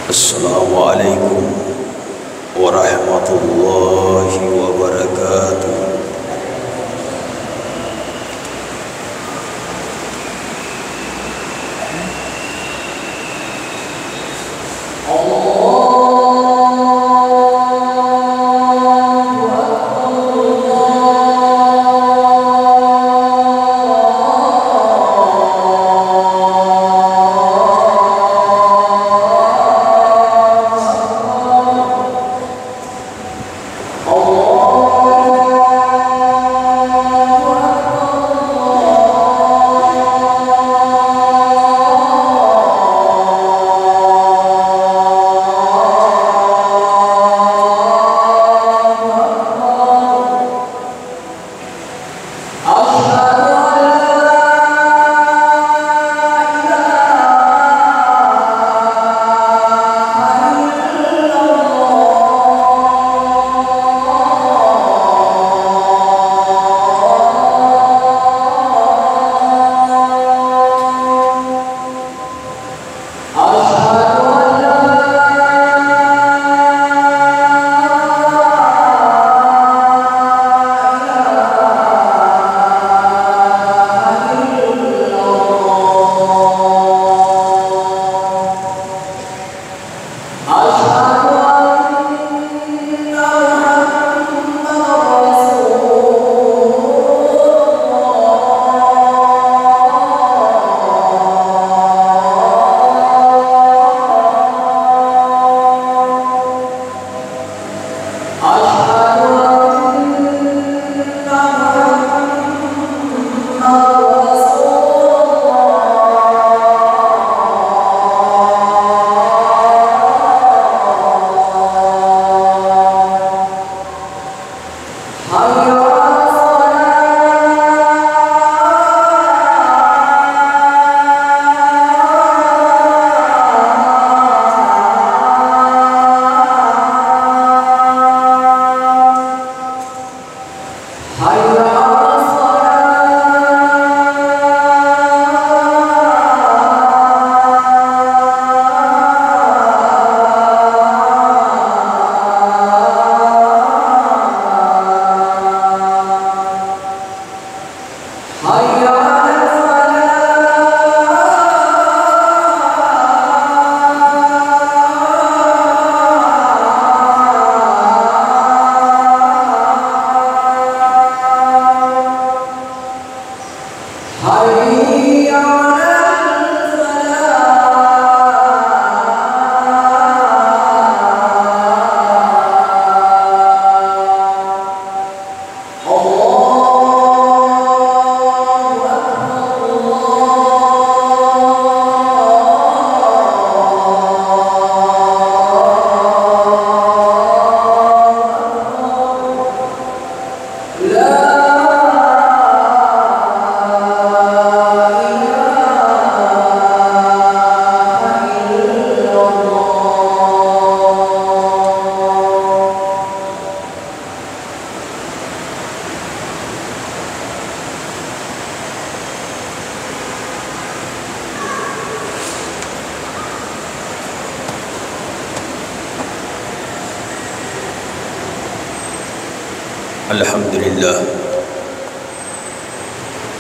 Assalamualaikum warahmatullahi wabarakatuh.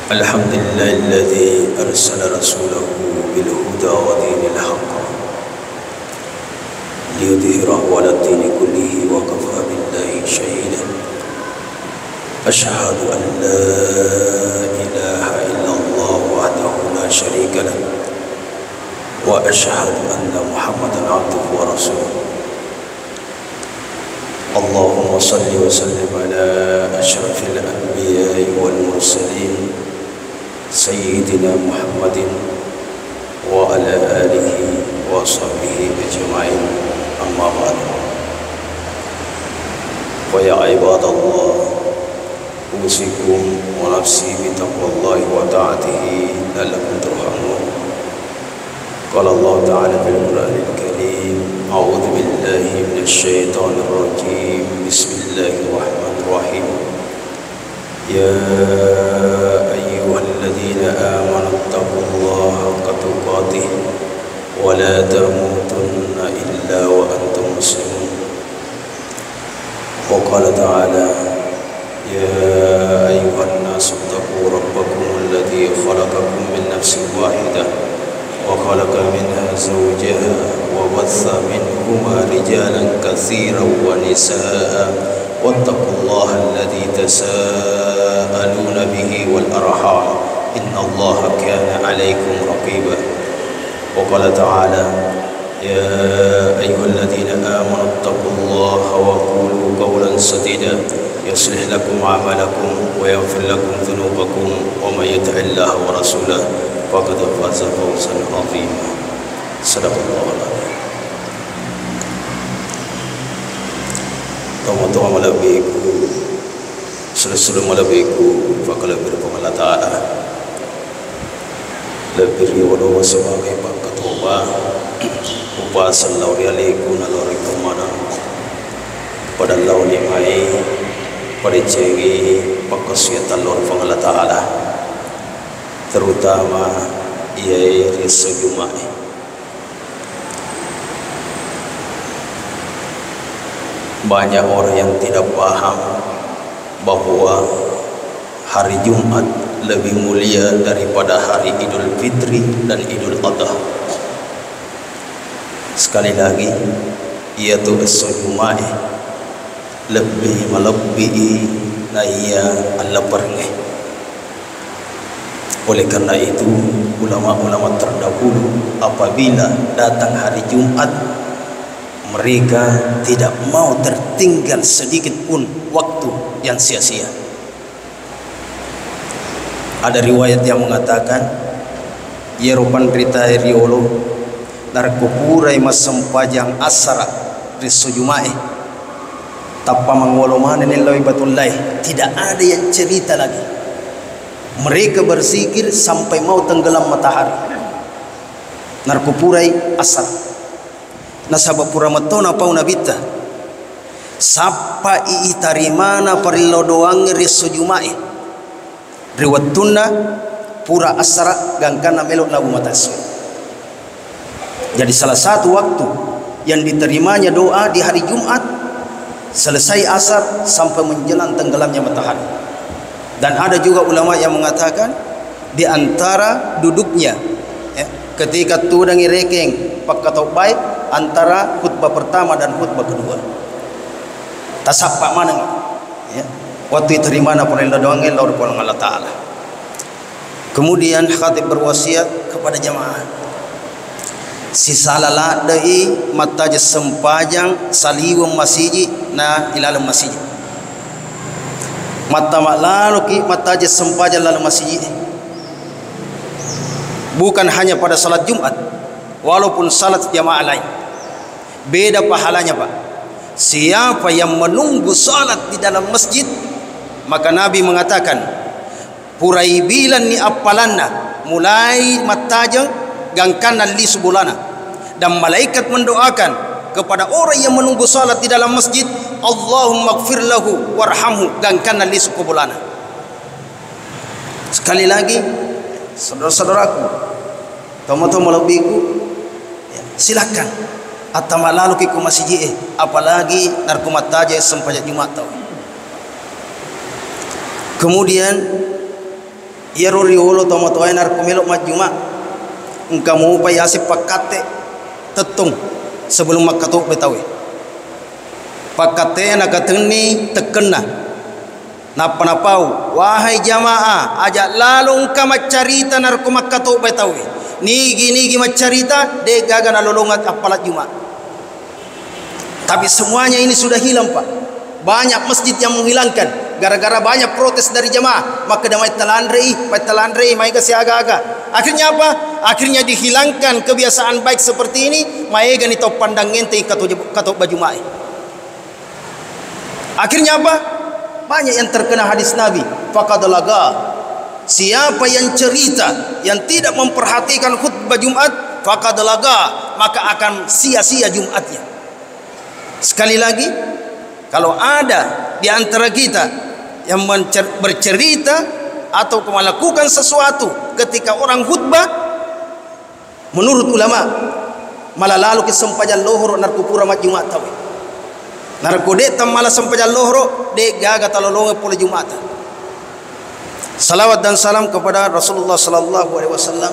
Alhamdulillahilladzi arsala rasulahu bil huda wa dinil haqq liyudhhirahu 'ala ad-dini kullihi wa kafa billahi shahidan. Asyhadu an la ilaha illallah wahdahu la syarika lah wa asyhadu anna Muhammadan 'abduhu wa rasuluh. Allahumma salli wa sallim ala asyrafil anbiya'i wal mursalin Sayyidina Muhammadin wa ala alihi wa sahbihi ajma'in, amma ba'd. Fa ya ibadallah, usikum wa nafsi bi taqwallahi wa ta'atihi la'allakum turhamun. Qala Allah ta'ala fil Qur'anil Karim, a'udzu billahi minasy syaithanir rajim. Bismillah. Bismillahirrahmanirrahim. Ya ayyuhalladzina amanu taqullaha haqqa tuqatih wa la tamutunna illa wa antum muslimun. Wa qala ta'ala ya ayyuhan nasu taqu rabbakum alladzi khalaqakum min nafsin wahidah wa khalaqa minha zawjaha wa batha minhuma rijalan katsiran wa nisaa wattaqullaha alladzi tasaaluna bihi wal arham innallaha kana 'alaykum raqiba. Wa qala ta'ala ya ayyuhalladzina amanu taqullaha wa qulu qawlan sadida yuslih lakum a'malakum wa yaghfir lakum dhunubakum wa may yuti'illaha wa rasulahu faqad faza fawzan 'azima. Sadaqallahul azim. Tama-tama malabiku sulu-sulu malabiku faqala birkum Allah ta'ala lebih riwado sebagai pakatoba upa sallallahu alaihi wa pada lauli mai pada cegi pakasiatan lor Allah ta'ala terutama ia riso Jumat. Banyak orang yang tidak paham bahwa hari Jumat lebih mulia daripada hari Idul Fitri dan Idul Adha. Sekali lagi, yaitu Jumat lebih melebihi naya Allah perngeh. Oleh karena itu, ulama-ulama terdahulu apabila datang hari Jumat, mereka tidak mau tertinggal sedikit pun waktu yang sia-sia. Ada riwayat yang mengatakan Yeropan rita riolo narkopurai masempajang asara riso Jumae tappa mangolomane nilai batulai. Tidak ada yang cerita lagi. Mereka berzikir sampai mau tenggelam matahari. Narkopurai asara nasabab pura matona pauna bita sapa iitarimana parillo doang riso Jumae riwattunna pura asara gangkana melok lagu matasui. Jadi salah satu waktu yang diterimanya doa di hari Jumat selesai asar sampai menjelang tenggelamnya matahari. Dan ada juga ulama yang mengatakan di antara duduknya ketika tudangi rekeng pakatau baik antara khutbah pertama dan khutbah kedua tasapak mana waktu terimana perintah doangnya laur pulang Allah Ta'ala. Kemudian khatib berwasiat kepada jamaah si salala dai mata sempajang saliwang masjid na ilalam masjid mata lalu ki mata sempajang lalu masjid. Bukan hanya pada salat Jumat, walaupun salat jamaah lain beda pahalanya Pak. Siapa yang menunggu salat di dalam masjid, maka Nabi mengatakan purai bilan ni apalanna mulai matajang gangkana li subulana, dan malaikat mendoakan kepada orang yang menunggu salat di dalam masjid, Allahumma gfir lahu warhamhu gangkana li subulana. Sekali lagi saudara-saudaraku, tomo-tomo lebiku, silakan atama lalu ke masjid apalagi narkomataja sempajak Jumat tahu. Kemudian ia roliolo tomo-tomo narkomelok mat Jumat engkamu upaya asip pakate tetung sebelum makatuk betawi pakate nakateni tekena napa-napau wahai jamaah ajak lalu engkau macarita narkomakatuk betawi nigi macarita de gaga nalolongat apalat Jumat. Tapi semuanya ini sudah hilang Pak. Banyak masjid yang menghilangkan gara-gara banyak protes dari jamaah, maka damai talandrei mai kasih agak-agak. Akhirnya apa? Akhirnya dihilangkan kebiasaan baik seperti ini, mai gani to pandang ngente kato baju mai. Akhirnya apa? Banyak yang terkena hadis Nabi, faqadalaga. Siapa yang cerita yang tidak memperhatikan khutbah Jumat, faqadalaga, maka akan sia-sia Jumatnya. Sekali lagi, kalau ada di antara kita yang bercerita atau melakukan sesuatu ketika orang khutbah, menurut ulama malah lalu kesempajan lohoro narkupura mat Jumat tawi narkode tam malah sempajan lohoro de gaga talolonge pole Jumat. Salawat dan salam kepada Rasulullah sallallahu alaihi wasallam,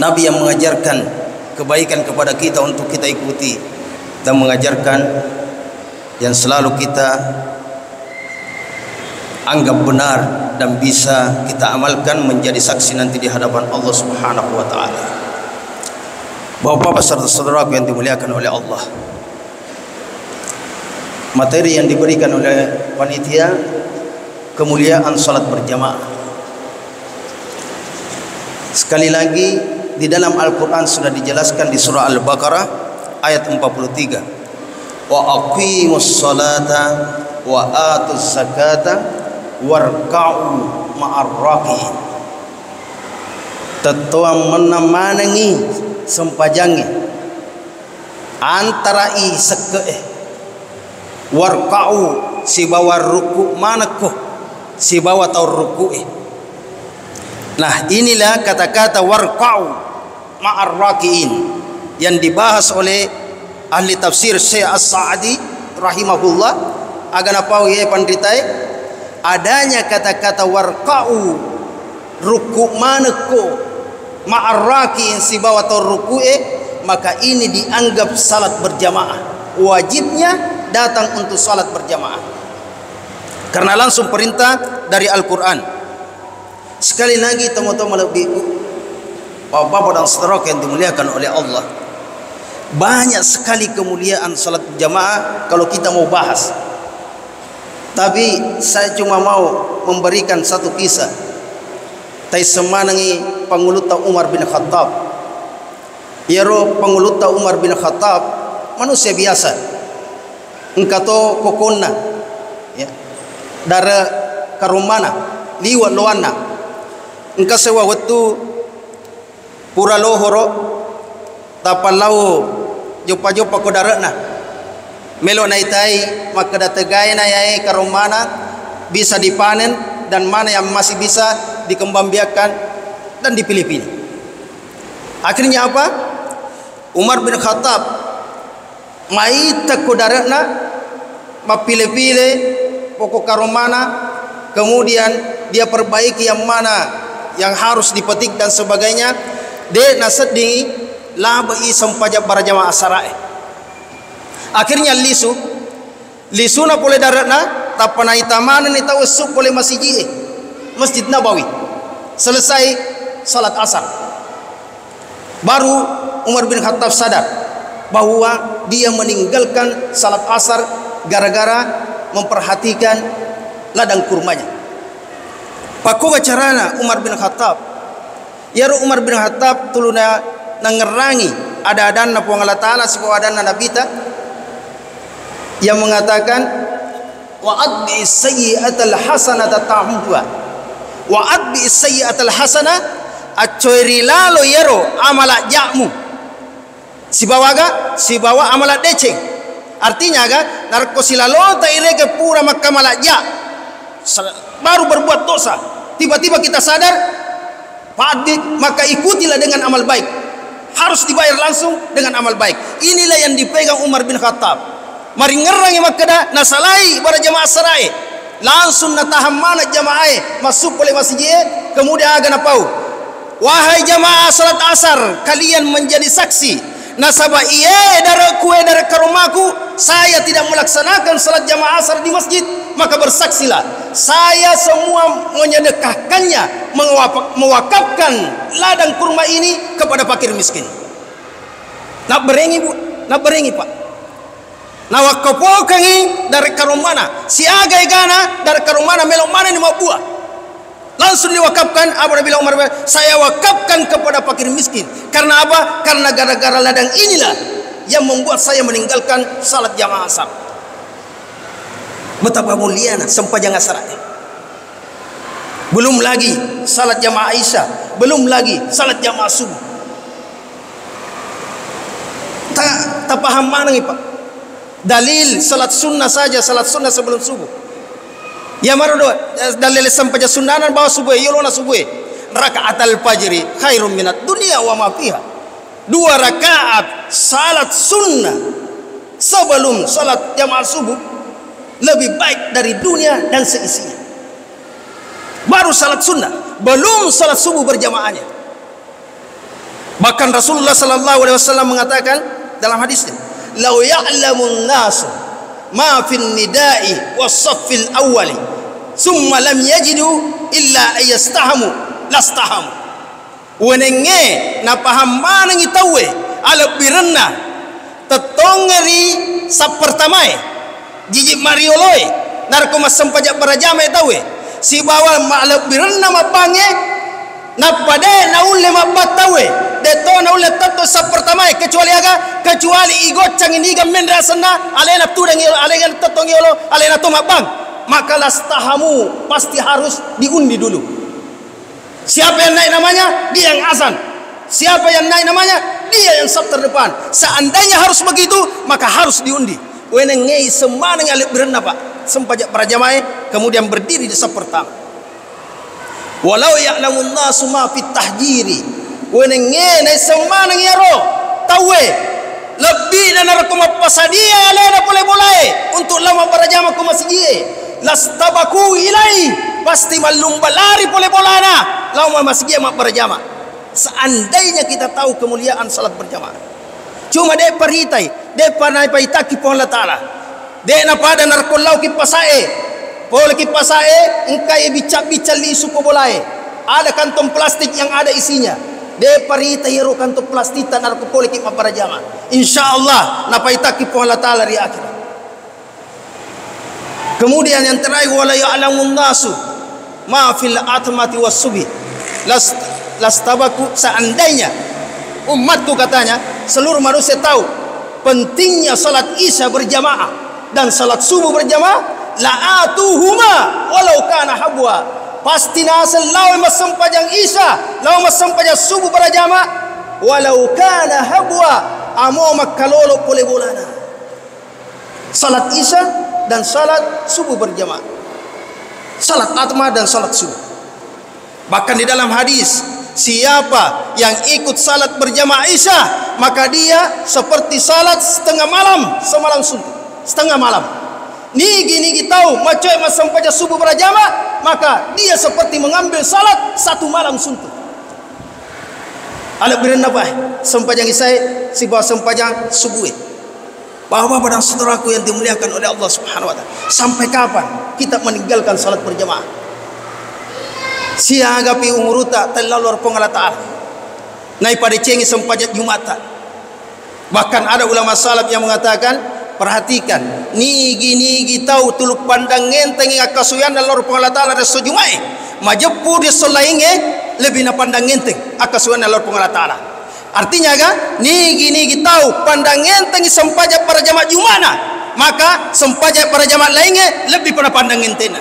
Nabi yang mengajarkan kebaikan kepada kita untuk kita ikuti dan mengajarkan yang selalu kita anggap benar dan bisa kita amalkan menjadi saksi nanti di hadapan Allah Subhanahu wa taala. Bapak-bapak serta saudaraku yang dimuliakan oleh Allah, materi yang diberikan oleh panitia kemuliaan salat berjamaah. Sekali lagi di dalam Al-Qur'an sudah dijelaskan di surah Al-Baqarah ayat 43. Wa aqimus salata wa atuz zakata warka'u ma'ar raki'in. Tetua menemanangi sempajangi antara i seke warka'u si bawa ruku manaku si bawa tau ruku. Nah, inilah kata-kata warka'u ma'ar raki'in yang dibahas oleh ahli tafsir Syekh As-Sa'di rahimahullah. Agana pau ye pandritai adanya kata-kata warka'u ruku maneko ma'ar raki'in si bawa tau ruku, maka ini dianggap salat berjamaah. Wajibnya datang untuk salat berjamaah karena langsung perintah dari Al-Quran. Sekali lagi teman-teman lebih bapak dan saudara yang dimuliakan oleh Allah, banyak sekali kemuliaan salat berjamaah kalau kita mau bahas. Tapi saya cuma mau memberikan satu kisah. Tai semanangi panguluta Umar bin Khattab. Yaro panguluta Umar bin Khattab manusia biasa. Engkato kokonna ya. Dara karumana liwat loana. Engka sewa waktu pura lohoro tapalau jopa-jopa ko darana. Melo naitai maka dategai na yai karumana bisa dipanen dan mana yang masih bisa dikembangbiakkan dan dipilih-pilih. Akhirnya apa? Umar bin Khattab maita ko darana mapilih-pilih pokok karumana, kemudian dia perbaiki yang mana yang harus dipetik dan sebagainya. De nasedingi labai sampaja para jamaah sarai. Akhirnya lisuna boleh daratna tapanai tamanan ni tahu sup boleh Masjid Nabawi. Selesai salat asar, baru Umar bin Khattab sadar bahwa dia meninggalkan salat asar gara-gara memperhatikan ladang kurmanya. Pakoga carana Umar bin Khattab. Yaro Umar bin Khattab tuluna nangerangi ada na puang Allah Ta'ala sebuah adan na nabita yang mengatakan wa adbi sayyi'atal hasanata ta'muha wa adbi sayyi'atal hasana acoiri lalo yaro amala jakmu si bawa amala deceng. Artinya aga narko silalota ireke pura makamala jak baru berbuat dosa, tiba-tiba kita sadar Pak, maka ikutilah dengan amal baik. Harus dibayar langsung dengan amal baik. Inilah yang dipegang Umar bin Khattab. Mari ngerangi makada nasalai para jamaah sarai. Langsung nataham mana jamaah masuk oleh masjid. Kemudian agak napau. Wahai jamaah salat asar, kalian menjadi saksi. Nasabah iya dari kue dari karumaku, saya tidak melaksanakan salat jamaah asar di masjid, maka bersaksilah saya semua menyedekahkannya, mewakafkan ladang kurma ini kepada fakir miskin. Nak berengi bu, nak berengi pak. Nak wakapokangi dari karumana, siagai gana dari karumana melok mana ni mau buah. Langsung diwakafkan. Apabila Umar saya wakafkan kepada fakir miskin. Karena apa? Karena gara-gara ladang inilah yang membuat saya meninggalkan salat jamaah asar. Betapa mulianya sempajang asar. Belum lagi salat jamaah Aisyah, belum lagi salat jamaah subuh. Tak paham mana ni pak? dalil salat sunnah saja, salat sunnah sebelum subuh. Ya marodo dalil sampaja sunnanan bawa subuh yolona subuh. Raka'atul fajri khairum minad dunya wa ma fiha. 2 rakaat salat sunnah sebelum salat jamaah subuh lebih baik dari dunia dan seisinya. Baru salat sunnah, belum salat subuh berjamaahnya. Bahkan Rasulullah sallallahu alaihi wasallam mengatakan dalam hadisnya, "Lau ya'lamun nasu ma fil nida'i was-saffil awwali, summa lam yajidu illa ayastahamu lastahamu." Wenenge na paham manang itawe alap birenna tetongeri sap pertamae jiji marioloi narko masam pajak barajama itawe si bawal alap birenna mapange na pade na ulle mabatawe deto na ulle tatto sap pertamae kecuali igocang ini gamen rasana alena tudang alena tetong yolo alena to mabang maka lastahamu pasti harus diundi dulu. Siapa yang naik namanya? Dia yang azan. Siapa yang naik namanya? Dia yang saf terdepan. Seandainya harus begitu, maka harus diundi. Wenengei semanang alik berenang pak. Sempajak para jamaah kemudian berdiri di saf pertama. Walau ya'lamun nasu ma fit tahjiri. Wenengei naik semanang ya roh. Tawe. Lebih dan narkoma pasadia alena boleh untuk lama para jamaah ke masjid. Lastabaku ilai. Pasti malumba lari boleh-bolana lama masjid mak berjamaah. Seandainya kita tahu kemuliaan salat berjamaah, cuma de paritai de panai paitaki pon Allah taala de na pada narkolau ki pasae pol ki pasae engkai bica-bica li suko bolae ada kantong plastik yang ada isinya de paritai ro kantong plastik tan narko pol ki mak berjamaah insyaallah na paitaki pon Allah taala ri akhirat. Kemudian yang terakhir wala ya'lamun nasu ma fil atmati was subhi lastabaku. Seandainya umatku katanya seluruh manusia tahu pentingnya salat isya berjamaah dan salat subuh berjamaah la'atuhuma walau kana habwa pasti nasal law masampajang isya law masampajang subuh berjamaah walau kana habwa amo makalolo pole bolana. Salat isya dan salat subuh berjamaah, salat atma dan salat subuh. Bahkan di dalam hadis, siapa yang ikut salat berjamaah isya maka dia seperti salat setengah malam semalam suntuk. Setengah malam nigi tahu macoy masampaja subuh berjamaah maka dia seperti mengambil salat satu malam suntuk. Alak biren apa sampajang isai si bawa sampajang subuh. Bapak-bapak dan saudaraku yang dimuliakan oleh Allah Subhanahu wa taala, sampai kapan kita meninggalkan salat berjamaah? Siagapi umuruta tellalor pengala taala. Nai pada cengi sempajak Jumata. Bahkan ada ulama salaf yang mengatakan, perhatikan, nigi tahu tuluk pandang ngenteng akasuyan dalor pengala taala reso Jumae. Majepu di solainge lebih na pandang ngenteng akasuyan dalor pengala taala. Artinya kan nigi tahu pandang enteng sempajak para jamaah Jumana maka sempajak para jamaah lainnya lebih pada pandang entena.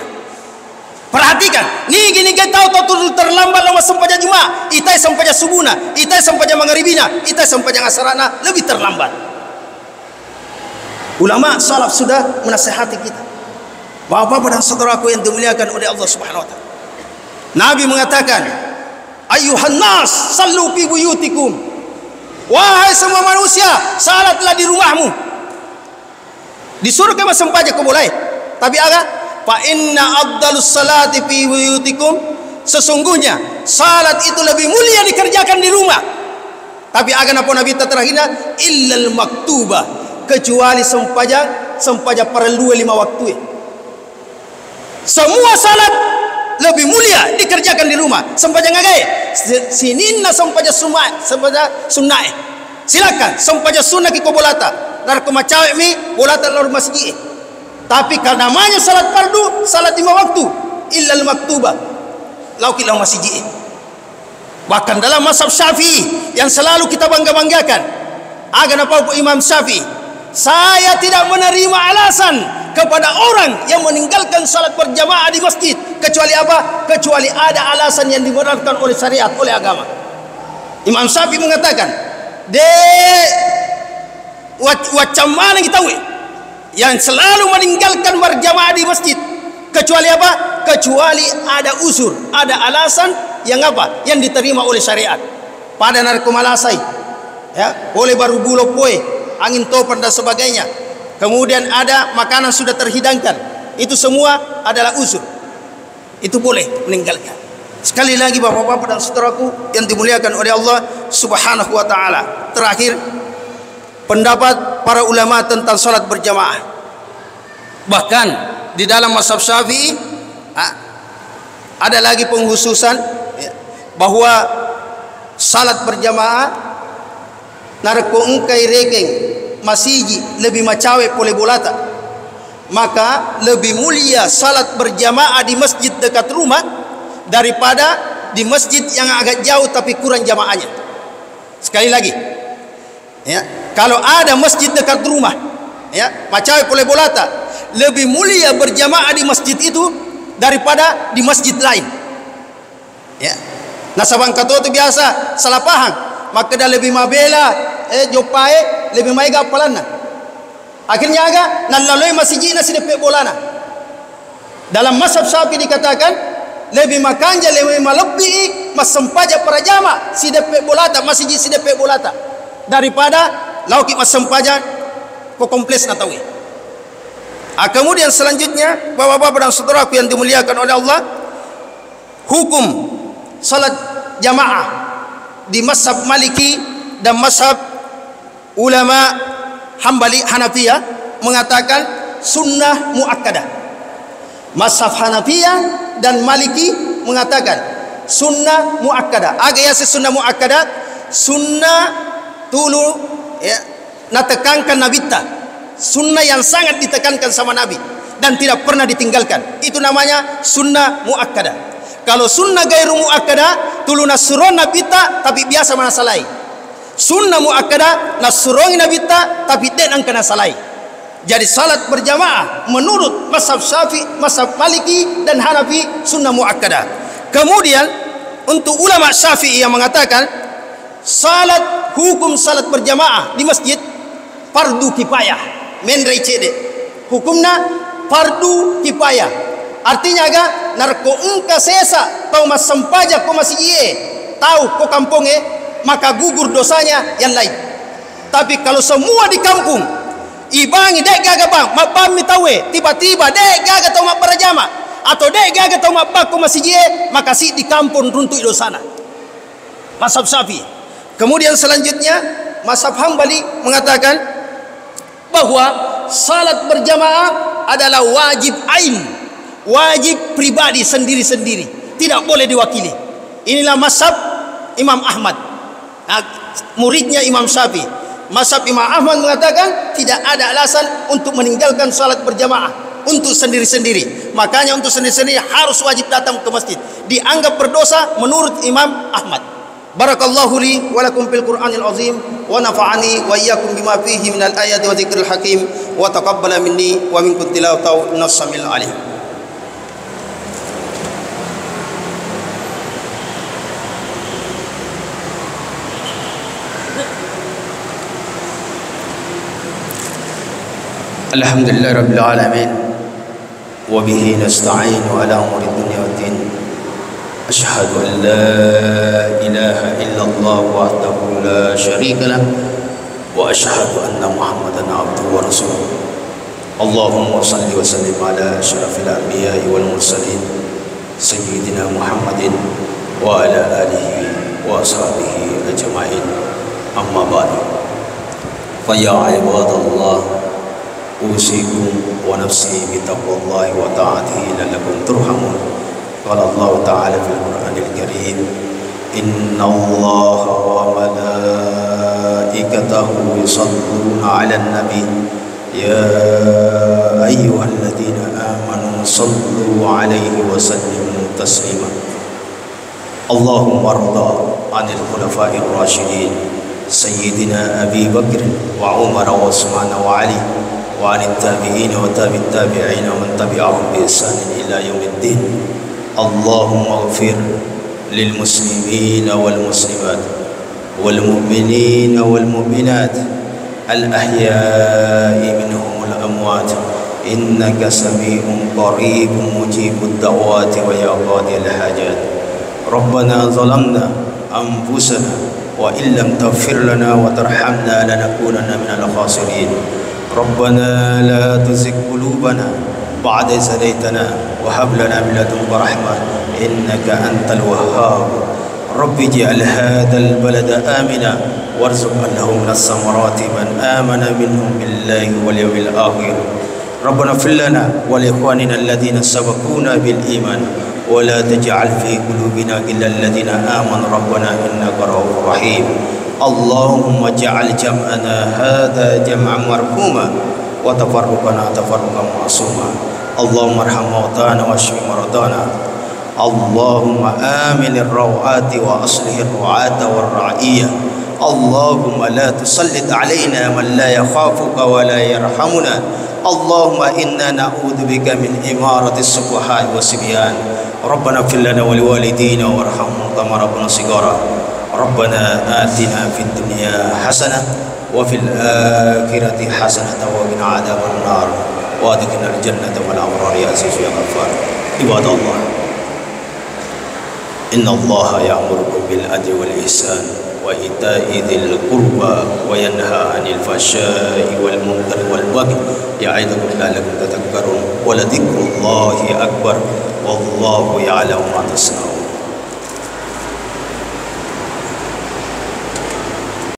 Perhatikan nigi tahu terlambat lama sempajak Jumaah itai sempajak subuhna itai sempajak maghribina itai sempajak asarana lebih terlambat. Ulama salaf sudah menasihati kita. Bapak-bapak dan saudaraku yang dimuliakan oleh Allah Subhanahu wa taala, Nabi mengatakan ayuhan nas sallu fi buyutikum. Wahai semua manusia, salatlah di rumahmu. Disuruh ke sempajak kau boleh. Tapi aga fa inna afdalus salati fi buyutikum. Sesungguhnya salat itu lebih mulia dikerjakan di rumah. Tapi aga napa Nabi terakhirnya illal maktubah, kecuali sempajak perlu 5 waktu. Semua salat lebih mulia dikerjakan di rumah. Sempajak ngagai sininna sempajak sunnah. Silakan sempajak sunnah ki kobolata narko macawe mi bolata lor masjid. Tapi kalau namanya salat fardu, salat 5 waktu illal maktubah lauki lau masjid. Bahkan dalam mazhab Syafi'i yang selalu kita bangga-banggakan, agan apa Imam Syafi'i, saya tidak menerima alasan kepada orang yang meninggalkan salat berjamaah di masjid kecuali apa? Kecuali ada alasan yang dibenarkan oleh syariat, oleh agama. Imam Syafi'i mengatakan, de wacam mana kita we? yang selalu meninggalkan berjamaah di masjid, kecuali apa? Kecuali ada uzur, ada alasan yang apa? Yang diterima oleh syariat. Pada narkomalasai, ya, boleh baru bulog poe, angin topan dan sebagainya. Kemudian ada makanan sudah terhidangkan, itu semua adalah uzur, itu boleh meninggalkan. Sekali lagi bapak-bapak dan saudaraku yang dimuliakan oleh Allah Subhanahu wa taala. Terakhir, pendapat para ulama tentang salat berjamaah. Bahkan di dalam mazhab Syafi'i ada lagi penghususan bahwa salat berjamaah narko engkai rekeng masiji lebih macawe pole bolata, maka lebih mulia salat berjamaah di masjid dekat rumah daripada di masjid yang agak jauh tapi kurang jamaahnya. Sekali lagi, ya, kalau ada masjid dekat rumah, ya, macawe pole bolata, lebih mulia berjamaah di masjid itu daripada di masjid lain. Ya, nasabang kato itu biasa salah paham, maka dah lebih mabela jopae lebih maiga palana. Akhirnya agak nalaloi masjid nasi depe bolana. Dalam mazhab Syafi'i dikatakan lebih makanja lebih melebihi masempaja para jama si depe bolata masjid si depe bolata daripada lauki masempaja ko kompleks natawi. Kemudian selanjutnya bapak-bapak dan saudaraku yang dimuliakan oleh Allah, hukum salat jamaah di mazhab Maliki dan mazhab ulama Hambali Hanafiyah mengatakan sunnah muakkadah. Mazhab Hanafiyah dan Maliki mengatakan sunnah muakkadah. Agak ya sunnah muakkadah, sunnah tulu ya natekankan nabita, sunnah yang sangat ditekankan sama Nabi dan tidak pernah ditinggalkan. Itu namanya sunnah muakkadah. Kalau sunnah gairu muakkadah tulu nasron nabita tapi biasa mana salai. Sunnah muakkadah nasron nabita tapi denang kena salai. Jadi salat berjamaah menurut mazhab Syafi'i, mazhab Maliki dan Hanafi sunnah muakkadah. Kemudian untuk ulama Syafi'i yang mengatakan salat, hukum salat berjamaah di masjid fardu kifayah, menrai cede. Hukumnya fardu kifayah. Artinya agak narko engka sesa tau mas sempaja ko masih iye tahu ko kampunge maka gugur dosanya yang lain. Tapi kalau semua di kampung ibangi dek gaga bang mapami tawe tiba-tiba dek gaga tau mak berjama atau dek gaga tau mak bak ko masih iye maka si di kampung runtuh dosana. Mazhab Syafi'i. Kemudian selanjutnya mazhab Hambali mengatakan bahwa salat berjamaah adalah wajib ain, wajib pribadi sendiri-sendiri, tidak boleh diwakili. Inilah mazhab Imam Ahmad, muridnya Imam Syafi'i. Mazhab Imam Ahmad mengatakan tidak ada alasan untuk meninggalkan salat berjamaah untuk sendiri-sendiri. Makanya untuk sendiri-sendiri harus wajib datang ke masjid, dianggap berdosa menurut Imam Ahmad. Barakallahu li wa lakum fil Qur'anil azim wa nafa'ani wa iyyakum bima fihi minal ayati wa dzikril hakim wa taqabbala minni wa minkum tilawatan nassamil alim. Alhamdulillah rabbil alamin wa bihi nasta'inu ala umuri dunya waddin. Asyhadu an la ilaha illallah wahdahu la syarika lah wa asyhadu anna Muhammadan abduhu wa rasuluh. Allahumma salli wa sallim ala asyrafil anbiya'i wal mursalin sayyidina Muhammadin wa ala alihi wa ashabihi ajma'in. Amma ba'du. Fa ya ibadallah usikum wa nafsi bi taqwallahi wa ta'atihi la'allakum turhamun. قال الله تعالى في القرآن الكريم إن الله وملائكته يصلون على النبي يا أيها الذين آمنوا صلوا عليه وسلموا تسليما. اللهم ارض عن الخلفاء الراشدين سيدنا أبي بكر وعمر وعثمان وعلي وعن التابعين وتابع التابعين ومن تبعهم بإحسان إلى يوم الدين. اللهم اغفر للمسلمين والمسلمات والمؤمنين والمؤمنات الأحياء منهم والأموات إنك سميع قريب مجيب الدعوات ويا قاضي الحاجات. ربنا ظلمنا أنفسنا وإن لم تغفر لنا وترحمنا لنكونن من الخاسرين. ربنا لا تزغ قلوبنا بعد إذ هديتنا وهب لنا من لدنك رحمة إنك أنت الوهاب. رب اجعل هذا البلد آمنا وارزق له من الثمرات من آمن منهم بالله واليوم الآخر. ربنا اغفر لنا ولإخواننا الذين سبقونا بالإيمان ولا تجعل في قلوبنا غلا الذين آمنوا ربنا إنك رؤوف رحيم. اللهم اجعل جمعنا هذا جمعا مرحوما وتفرقنا تفرقا معصوما. اللهم ارحم موتانا واشف مرضانا. اللهم آمن الروعات وأصلح الرعاة والرعية. اللهم لا تسلط علينا من لا يخافك ولا يرحمنا. اللهم إنا نعوذ بك من إمارة السفهاء والصبيان. ربنا اغفر لنا ولوالدينا وارحمهم كما ربنا صغارا. ربنا آتنا في الدنيا حسنة وفي الآخرة حسنة وقنا عذاب النار وادخلنا الجنة مع الأبرار يا عزيز يا غفار. عباد الله، إن الله يأمركم بالعدل والإحسان وإيتاء ذي القربى وينهى عن الفحشاء والمنكر والبغي يعظكم لعلكم تذكرون. ولذكر الله أكبر والله يعلم ما تصنعون.